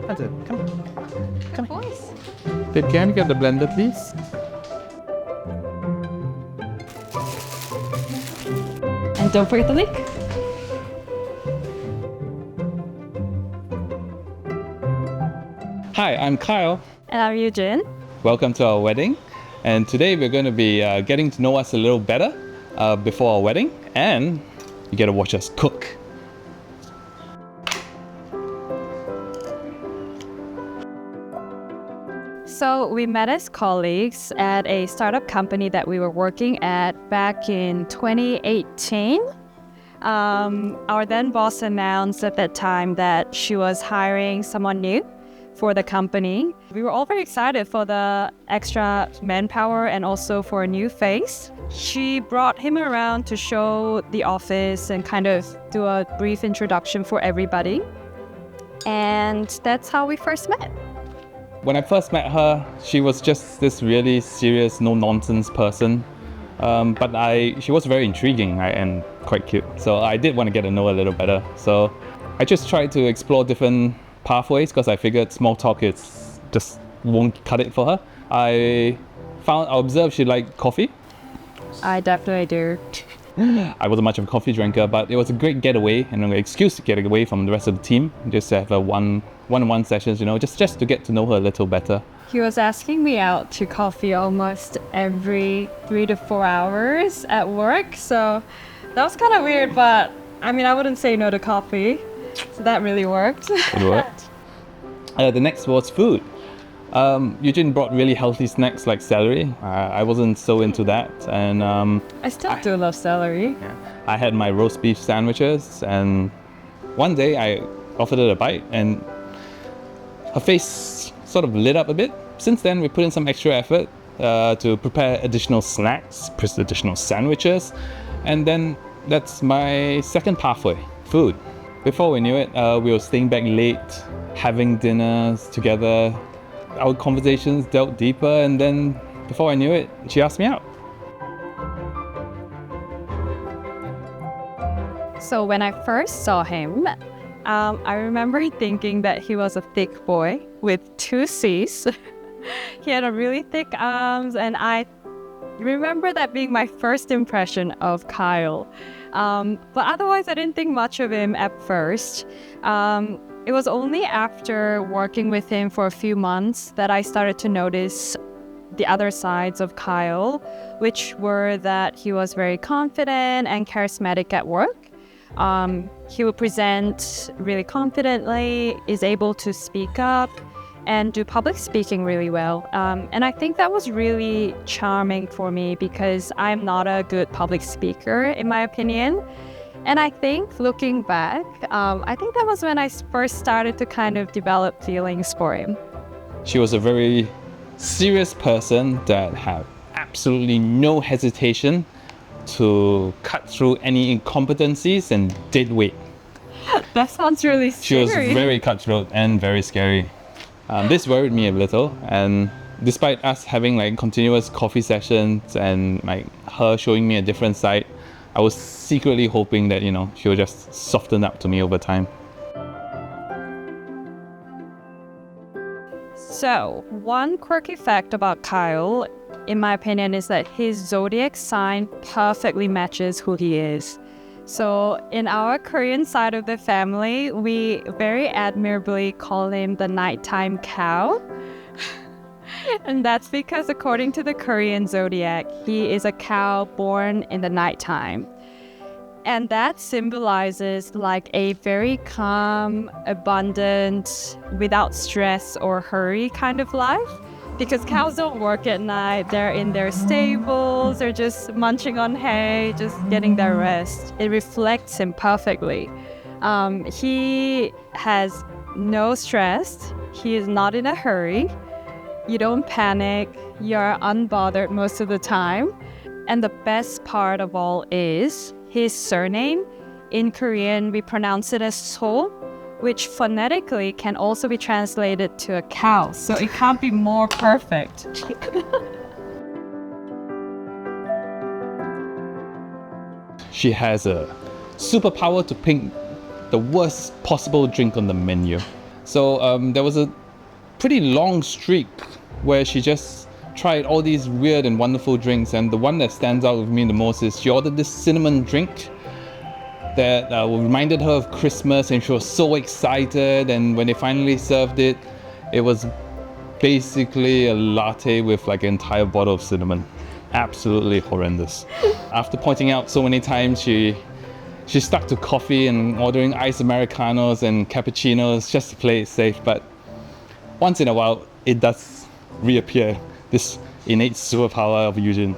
Hunter, come on. Come on. Boys. Babe, can you get the blender, please? And don't forget the link. Hi, I'm Kyle. And I'm Eugene. Welcome to our wedding. And today we're going to be getting to know us a little better before our wedding. And you get to watch us cook. So we met as colleagues at a startup company that we were working at back in 2018. Our then boss announced at that time that she was hiring someone new for the company. We were all very excited for the extra manpower and also for a new face. She brought him around to show the office and kind of do a brief introduction for everybody. And that's how we first met. When I first met her, she was just this really serious, no-nonsense person. But she was very intriguing and quite cute. So I did want to get to know her a little better. So I just tried to explore different pathways because I figured small talk just won't cut it for her. I observed she liked coffee. I definitely do. I wasn't much of a coffee drinker, but it was a great getaway and an excuse to get away from the rest of the team. Just to have a one-on-one sessions, just to get to know her a little better. He was asking me out to coffee almost every 3 to 4 hours at work. So that was kind of weird, but I mean, I wouldn't say no to coffee. So that really worked. It worked. The next was food. Eugene brought really healthy snacks like celery. I wasn't so into that, and I still do love celery. I had my roast beef sandwiches, and one day I offered her a bite, and her face sort of lit up a bit. Since then, we put in some extra effort to prepare additional snacks, additional sandwiches, and then that's my second pathway, food. Before we knew it, we were staying back late, having dinners together. Our conversations delved deeper, and then before I knew it, she asked me out. So when I first saw him, I remember thinking that he was a thick boy with 2 C's. He had a really thick arms, and I remember that being my first impression of Kyle. But otherwise, I didn't think much of him at first. It was only after working with him for a few months that I started to notice the other sides of Kyle, which were that he was very confident and charismatic at work. He would present really confidently, is able to speak up, and do public speaking really well. And I think that was really charming for me because I'm not a good public speaker, in my opinion. And I think looking back, I think that was when I first started to kind of develop feelings for him. She was a very serious person that had absolutely no hesitation to cut through any incompetencies and dead weight. That sounds really She scary. was very cutthroat and very scary. This worried me a little, and despite us having like continuous coffee sessions and like her showing me a different side, I was secretly hoping that, she'll just soften up to me over time. So, one quirky fact about Kyle, in my opinion, is that his zodiac sign perfectly matches who he is. So, in our Korean side of the family, we very admirably call him the nighttime cow. And that's because according to the Korean zodiac, he is a cow born in the nighttime. And that symbolizes like a very calm, abundant, without stress or hurry kind of life. Because cows don't work at night, they're in their stables, they're just munching on hay, just getting their rest. It reflects him perfectly. He has no stress, he is not in a hurry. You don't panic, you're unbothered most of the time. And the best part of all is his surname. In Korean, we pronounce it as So, which phonetically can also be translated to a cow. So it can't be more perfect. She has a superpower to pick the worst possible drink on the menu. So there was a pretty long streak where she just tried all these weird and wonderful drinks, and the one that stands out with me the most is she ordered this cinnamon drink that reminded her of Christmas, and she was so excited. And when they finally served it, it was basically a latte with like an entire bottle of cinnamon. Absolutely horrendous. After pointing out so many times, she stuck to coffee and ordering iced Americanos and cappuccinos just to play it safe. But once in a while, it does reappear, this innate superpower of Eugene.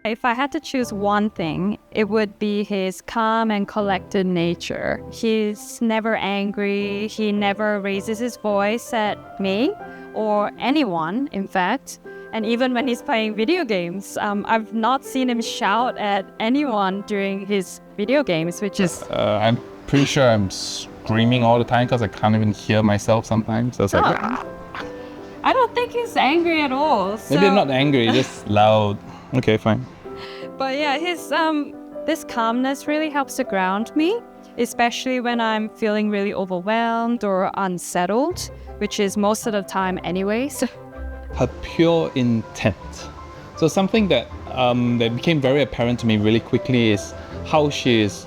If I had to choose one thing, it would be his calm and collected nature. He's never angry, he never raises his voice at me or anyone, in fact. And even when he's playing video games, I've not seen him shout at anyone during his video games, which is... I'm pretty sure I'm screaming all the time because I can't even hear myself sometimes. So it's like... I don't think he's angry at all. So... Maybe I'm not angry, just loud. Okay, fine. But yeah, his this calmness really helps to ground me, especially when I'm feeling really overwhelmed or unsettled, which is most of the time anyways. Her pure intent. So something that became very apparent to me really quickly is how she is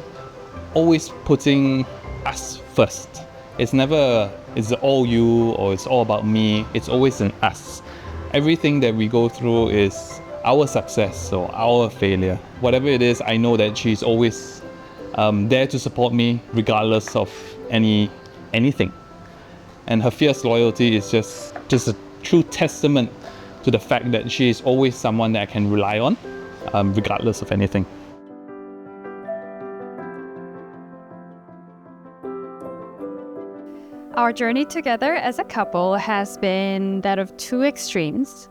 always putting us first. It's never it's all you or it's all about me. It's always an us. Everything that we go through is our success or our failure. Whatever it is, I know that she's always there to support me regardless of anything. And her fierce loyalty is just a true testament to the fact that she is always someone that I can rely on, regardless of anything. Our journey together as a couple has been that of two extremes.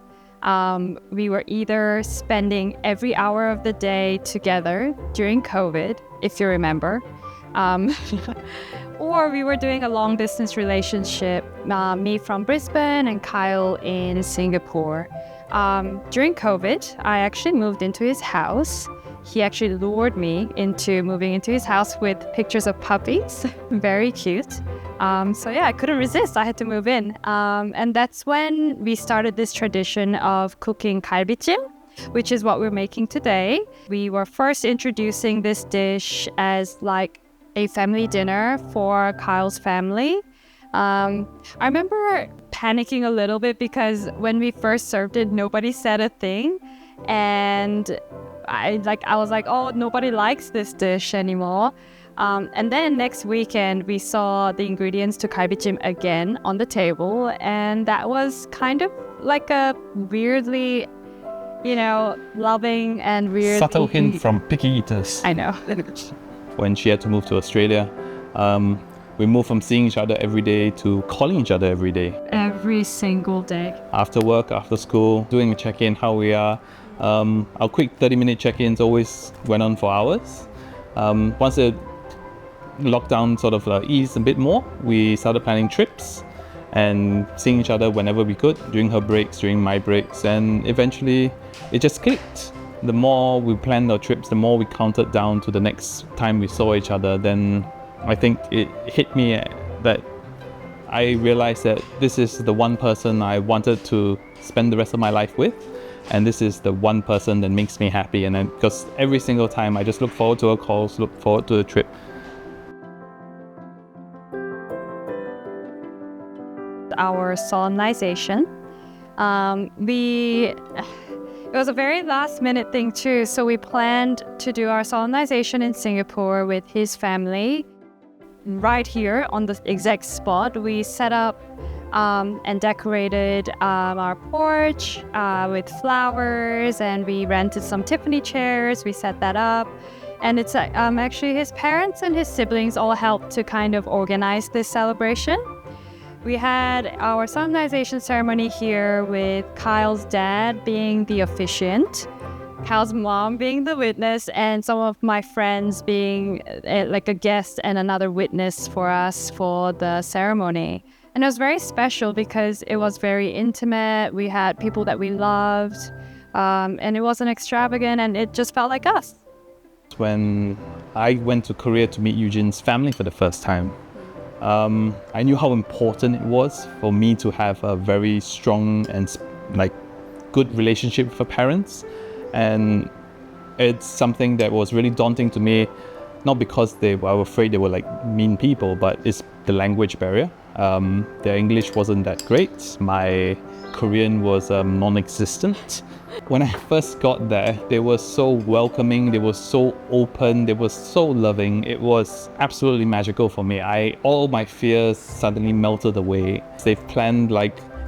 We were either spending every hour of the day together during COVID, if you remember, or we were doing a long-distance relationship, me from Brisbane and Kyle in Singapore. During COVID, I actually moved into his house. He actually lured me into moving into his house with pictures of puppies. Very cute. So yeah, I couldn't resist. I had to move in. And that's when we started this tradition of cooking galbijjim, which is what we're making today. We were first introducing this dish as like a family dinner for Kyle's family. I remember panicking a little bit because when we first served it, nobody said a thing. And I was like, oh, nobody likes this dish anymore. And then next weekend, we saw the ingredients to galbijjim again on the table. And that was kind of like a weirdly, loving and weird... Subtle hint from picky eaters. I know. When she had to move to Australia, we moved from seeing each other every day to calling each other every day. Every single day. After work, after school, doing a check-in, how we are. Our quick 30-minute check-ins always went on for hours. Once the lockdown sort of eased a bit more, we started planning trips and seeing each other whenever we could, during her breaks, during my breaks, and eventually it just clicked. The more we planned our trips, the more we counted down to the next time we saw each other. Then I think it hit me that I realized that this is the one person I wanted to spend the rest of my life with. And this is the one person that makes me happy. And then, because every single time I just look forward to our calls, look forward to the trip. Our solemnization. It was a very last minute thing too. So we planned to do our solemnization in Singapore with his family. Right here on the exact spot, we set up and decorated our porch with flowers, and we rented some Tiffany chairs. We set that up, and it's actually his parents and his siblings all helped to kind of organize this celebration. We had our solemnization ceremony here with Kyle's dad being the officiant, Kyle's mom being the witness, and some of my friends being like a guest and another witness for us for the ceremony. And it was very special because it was very intimate. We had people that we loved. And it wasn't extravagant, and it just felt like us. When I went to Korea to meet Eugene's family for the first time, I knew how important it was for me to have a very strong and good relationship with her parents. And it's something that was really daunting to me, not because I was afraid they were mean people, but it's the language barrier. Their English wasn't that great. My Korean was non-existent. When I first got there, they were so welcoming, they were so open, they were so loving. It was absolutely magical for me. All my fears suddenly melted away. They've planned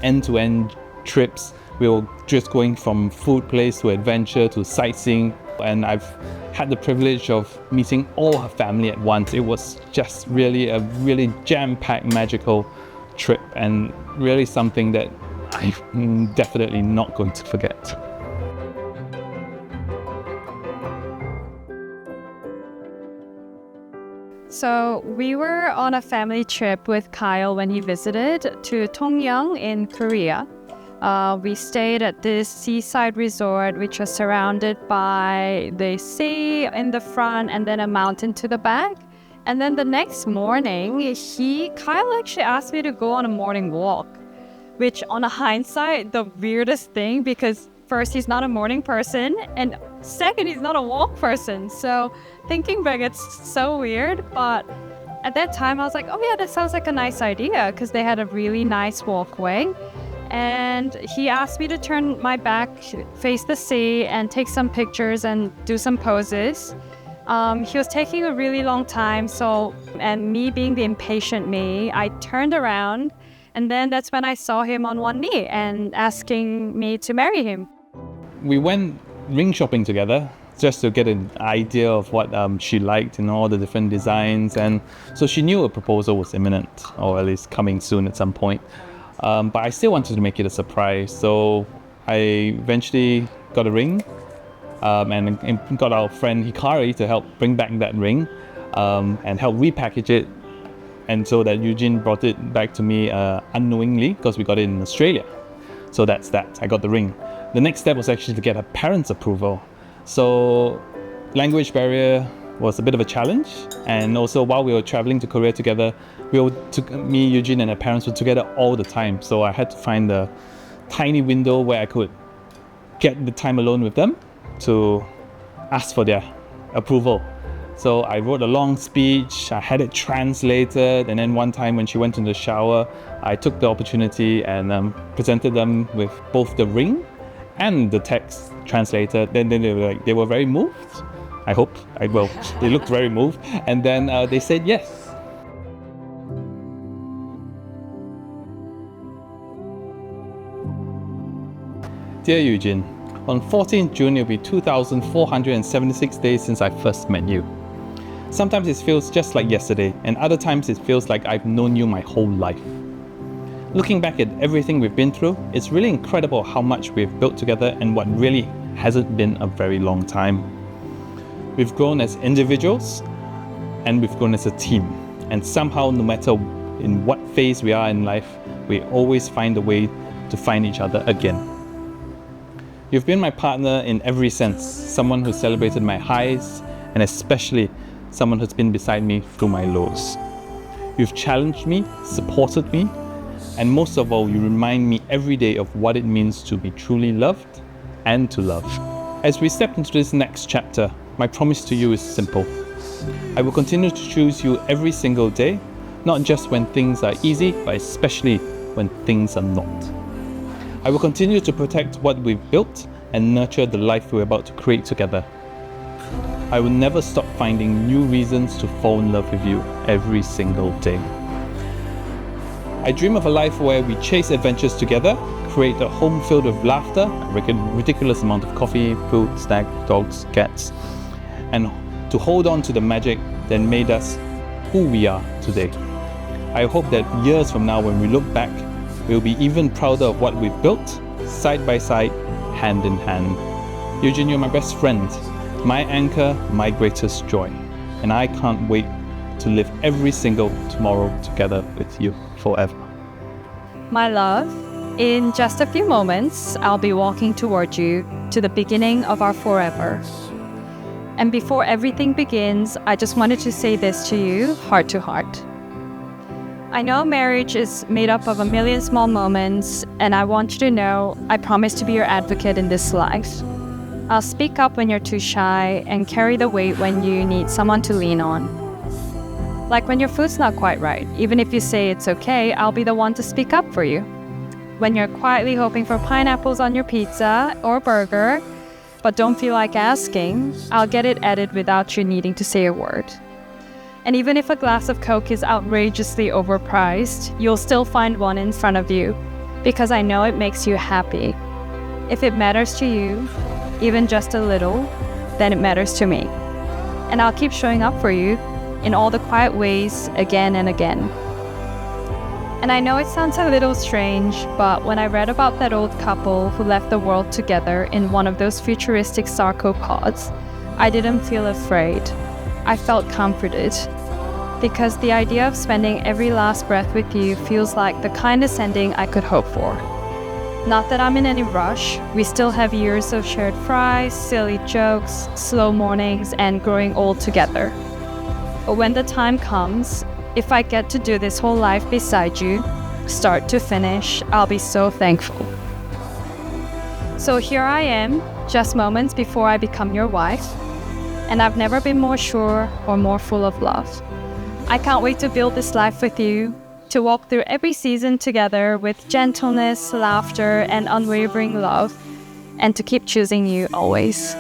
end-to-end trips. We were just going from food place to adventure to sightseeing. And I've had the privilege of meeting all her family at once. It was just really a really jam-packed, magical trip, and really something that I'm definitely not going to forget. So we were on a family trip with Kyle when he visited to Tongyeong in Korea. We stayed at this seaside resort, which was surrounded by the sea in the front and then a mountain to the back. And then the next morning, Kyle actually asked me to go on a morning walk, which on a hindsight, the weirdest thing, because first, he's not a morning person, and second, he's not a walk person. So thinking back, it's so weird. But at that time, I was like, oh yeah, that sounds like a nice idea, because they had a really nice walkway. And he asked me to turn my back, face the sea, and take some pictures and do some poses. He was taking a really long time, and me being the impatient me, I turned around, and then that's when I saw him on one knee and asking me to marry him. We went ring shopping together just to get an idea of what she liked and all the different designs, and so she knew a proposal was imminent, or at least coming soon at some point. But I still wanted to make it a surprise, so I eventually got a ring and got our friend Hikari to help bring back that ring and help repackage it, and so that Eugene brought it back to me unknowingly, because we got it in Australia. So that's that. I got the ring. The next step was actually to get her parents' approval. So language barrier was a bit of a challenge, and also while we were traveling to Korea together, me, Eugene, and her parents were together all the time. So I had to find a tiny window where I could get the time alone with them to ask for their approval. So I wrote a long speech, I had it translated, and then one time when she went in the shower, I took the opportunity and presented them with both the ring and the text translated. Then they were very moved. I hope. They looked very moved, and then they said yes. Dear Eugene, on 14th June, it'll be 2,476 days since I first met you. Sometimes it feels just like yesterday, and other times it feels like I've known you my whole life. Looking back at everything we've been through, it's really incredible how much we've built together in what really hasn't been a very long time. We've grown as individuals, and we've grown as a team. And somehow, no matter in what phase we are in life, we always find a way to find each other again. You've been my partner in every sense, someone who celebrated my highs, and especially someone who's been beside me through my lows. You've challenged me, supported me, and most of all, you remind me every day of what it means to be truly loved and to love. As we step into this next chapter, my promise to you is simple. I will continue to choose you every single day, not just when things are easy, but especially when things are not. I will continue to protect what we've built and nurture the life we're about to create together. I will never stop finding new reasons to fall in love with you every single day. I dream of a life where we chase adventures together, create a home filled with laughter, a ridiculous amount of coffee, food, snack, dogs, cats, and to hold on to the magic that made us who we are today. I hope that years from now, when we look back, we'll be even prouder of what we've built, side by side, hand in hand. Eugene, you're my best friend, my anchor, my greatest joy, and I can't wait to live every single tomorrow together with you forever. My love, In just a few moments, I'll be walking toward you to the beginning of our forever. And before everything begins, I just wanted to say this to you, heart to heart. I know marriage is made up of a million small moments, and I want you to know I promise to be your advocate in this life. I'll speak up when you're too shy and carry the weight when you need someone to lean on. Like when your food's not quite right, even if you say it's okay, I'll be the one to speak up for you. When you're quietly hoping for pineapples on your pizza or burger, but don't feel like asking, I'll get it added without you needing to say a word. And even if a glass of Coke is outrageously overpriced, you'll still find one in front of you, because I know it makes you happy. If it matters to you, even just a little, then it matters to me. And I'll keep showing up for you in all the quiet ways again and again. And I know it sounds a little strange, but when I read about that old couple who left the world together in one of those futuristic sarcopods, I didn't feel afraid. I felt comforted. Because the idea of spending every last breath with you feels like the kindest ending I could hope for. Not that I'm in any rush, we still have years of shared fries, silly jokes, slow mornings, and growing old together. But when the time comes, if I get to do this whole life beside you, start to finish, I'll be so thankful. So here I am, just moments before I become your wife, and I've never been more sure or more full of love. I can't wait to build this life with you, to walk through every season together with gentleness, laughter, and unwavering love, and to keep choosing you always.